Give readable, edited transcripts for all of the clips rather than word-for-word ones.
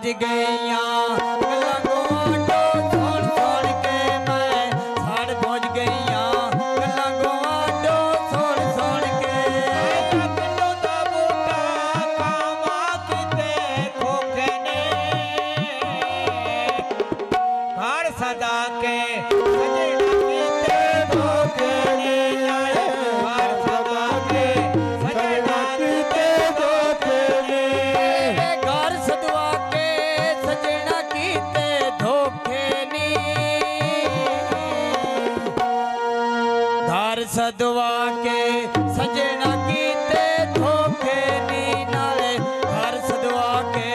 भुज गईया गल्लां गुआंढो सुन सुन के मैं सड़ भुज गईया गल्लां गुआंढो सुन सुन के किलो दा बूटा कामा किते खोखे ने घर सदा के सजना किते धोखे ने घर सदा के सजना किते धोखे ने घर सदवा के सजना कीते धोखे नी घर सदवा के सजना कीते धोखे नी नाले घर सदवा के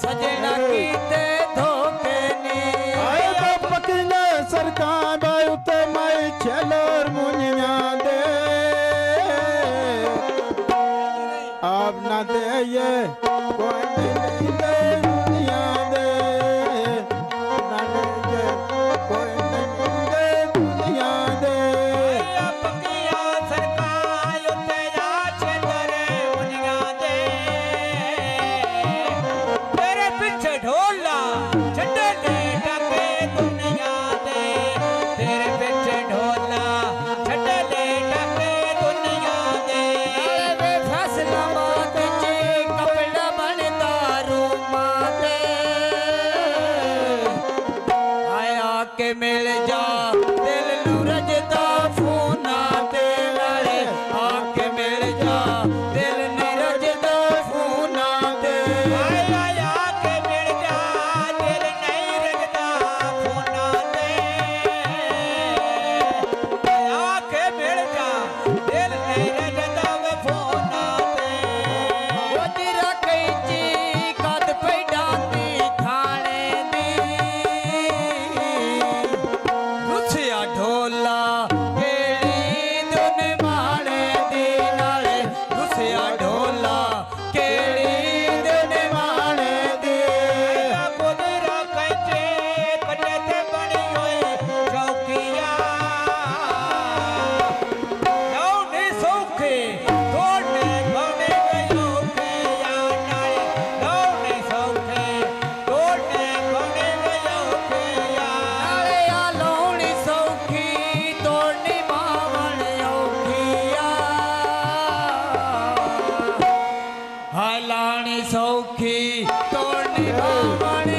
सजना कीते धोखे नी आया पकड़ने सरकार बाय उते माई छेलर मुनिया दे अब ना दे ये कोई नहीं दे दुनिया दे ना दे ये कोई नहीं दे दुनिया दे पकिया सरकार उते जा छेलरे मुनिया दे तेरे पीछे ढोला छड्डे ले टाके दुनिया दे तेरे पीछे ढोला छड्डे ले टाके दुनिया दे वे फसला मात ची कपड़ा बनता रूमा दे आया के मिल जा दिल नू रजदा फूना दे नाले आके मिल जा दिल नू रजदा फूना दे आया के मिल जा दिल नहीं रखदा फोना दे आया के मिल जा दिल नहीं रखदा वे फोना दे वो तेरा कैची कद पैडांदी खाने दी रुसिया ढोला केड़ी दुन माणे दी नाले रुसिया ढोला केड़ी दुन माणे दी गोदरा कैचे कटे ते बनी होए चौकिया लौने सौखे तोड़ने भवने गयो के या नाले लौने सौखे तोड़ने भवने गयो के या नाले आ लौणी सौखी तोड़नी बावण औखिया हलाणी सौखी तोड़नी बावण